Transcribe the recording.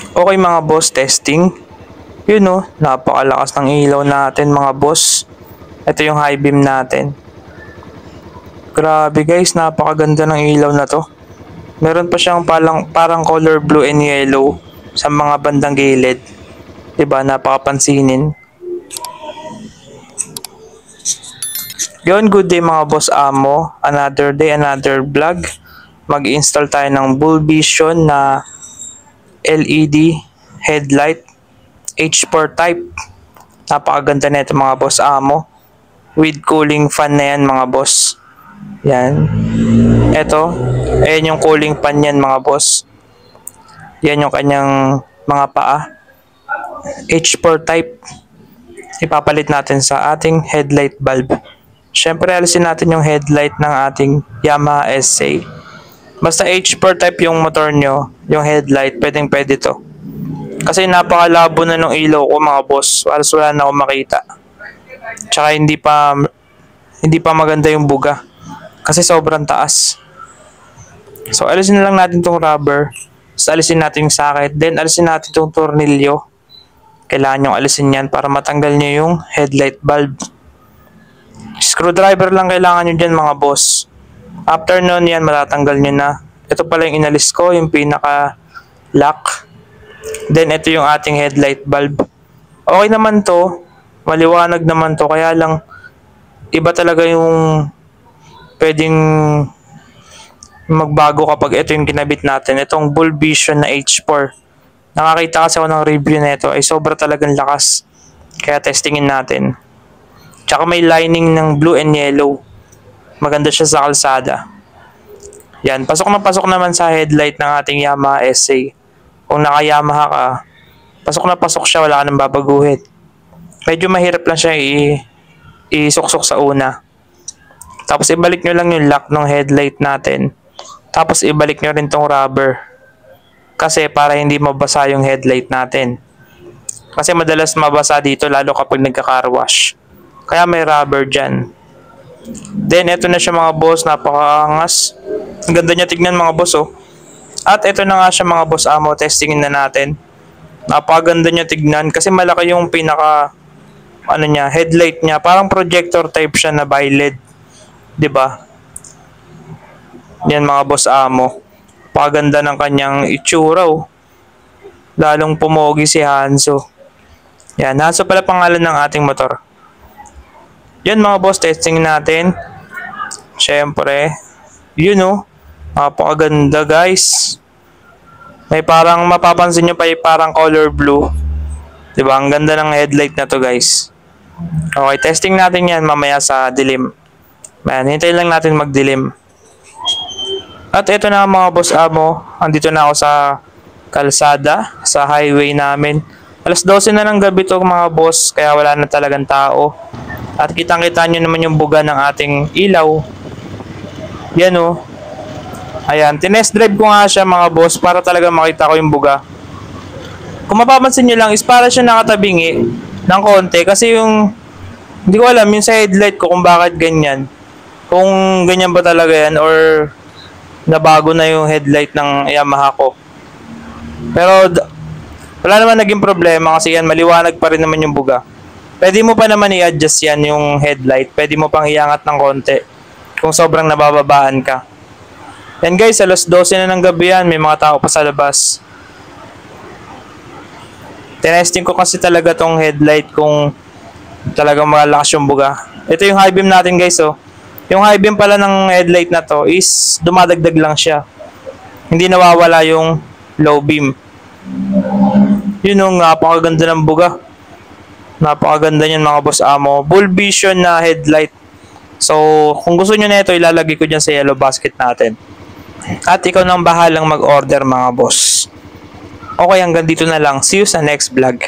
Okay mga boss, testing. Yun no, napakalakas ng ilaw natin mga boss. Ito yung high beam natin. Grabe guys, napakaganda ng ilaw na to. Meron pa siyang parang color blue and yellow sa mga bandang gilid. Diba, napakapansinin. Yun, good day mga boss amo. Another day, another vlog. Mag-install tayo ng Bull Vision na LED headlight H4 type. Napakaganda nito mga boss amo. With cooling fan na yan mga boss. Yan. Ito, ayan yung cooling fan yan mga boss. Yan yung kanyang mga paa. H4 type. Ipapalit natin sa ating headlight bulb. Syempre alisin natin yung headlight ng ating Yamaha SA. Basta H4 type yung motor nyo, yung headlight, pwede to. Kasi napakalabo na ng ilaw ko mga boss. Halos wala na akong makita. Tsaka hindi pa maganda yung buga. Kasi sobrang taas. So alisin na lang natin tong rubber. So alisin natin yung socket. Then alisin natin tong tornilyo. Kailangan yung alisin yan para matanggal nyo yung headlight bulb. Screwdriver lang kailangan nyo dyan mga boss. After nun yan, matatanggal nyo na. Ito pala yung inalis ko, yung pinaka lock. Then ito yung ating headlight bulb. Okay naman to. Maliwanag naman to. Kaya lang, iba talaga yung pwedeng magbago kapag ito yung kinabit natin. Itong Bull Vision na H4. Nakakita kasi ako ng review na ito. Ay sobra talagang lakas. Kaya testingin natin. Tsaka may lining ng blue and yellow. Maganda siya sa kalsada. Yan. Pasok naman sa headlight ng ating Yamaha SA. Kung naka-Yamaha ka, pasok na pasok siya. Wala ka nang babaguhin. Medyo mahirap lang siya isuksok sa una. Tapos ibalik nyo lang yung lock ng headlight natin. Tapos ibalik nyo rin tong rubber. Kasi para hindi mabasa yung headlight natin. Kasi madalas mabasa dito lalo kapag nagka-car wash. Kaya may rubber dyan. Then ito na siya mga boss. Napakaangas. Ang ganda niya tignan mga boss oh. At ito na nga siya mga boss amo. Testingin na natin. Napakaganda niya tignan. Kasi malaki yung pinaka headlight niya. Parang projector type siya na bi-LED. Diba? Yan mga boss amo. Napakaganda ng kanyang itsura oh. Lalong pumogi si Hanso. Yan. Hanso pala pangalan ng ating motor. Yan mga boss, testing natin. Syempre, yun oh. Napakaganda guys. May parang mapapansin nyo pa yung parang color blue. Diba? Ang ganda ng headlight na to guys. Okay, testing natin yan mamaya sa dilim. Man, hintayin lang natin magdilim. At ito na mga boss amo. Andito na ako sa kalsada, sa highway namin. Alas 12 na ng gabi to mga boss. Kaya wala na talagang tao. At kitang-kita nyo naman yung buga ng ating ilaw. Yan o. Ayan. Tinest drive ko nga siya mga boss para talaga makita ko yung buga. Kung mapapansin nyo lang is para siya nakatabingi ng konti. Kasi yung hindi ko alam yung sa headlight ko kung bakit ganyan. Kung ganyan ba talaga yan or nabago na yung headlight ng Yamaha ko. Pero wala naman naging problema kasi yan maliwanag pa rin naman yung buga. Pwede mo pa naman i-adjust yan yung headlight. Pwede mo pang iangat ng konti kung sobrang nabababaan ka. Yan guys, alas 12 na ng gabi yan. May mga tao pa sa labas. Tinesting ko kasi talaga tong headlight kung talagang malakas yung buga. Ito yung high beam natin guys oh. Yung high beam pala ng headlight na to is dumadagdag lang siya. Hindi nawawala yung low beam. Yun yung napakaganda ng buga. Napakaganda niyan mga boss amo. Bull Vision na headlight. So, kung gusto nyo na ito, ilalagay ko dyan sa yellow basket natin. At ikaw nang bahalang mag-order mga boss. Okay, hanggang dito na lang. See you sa next vlog.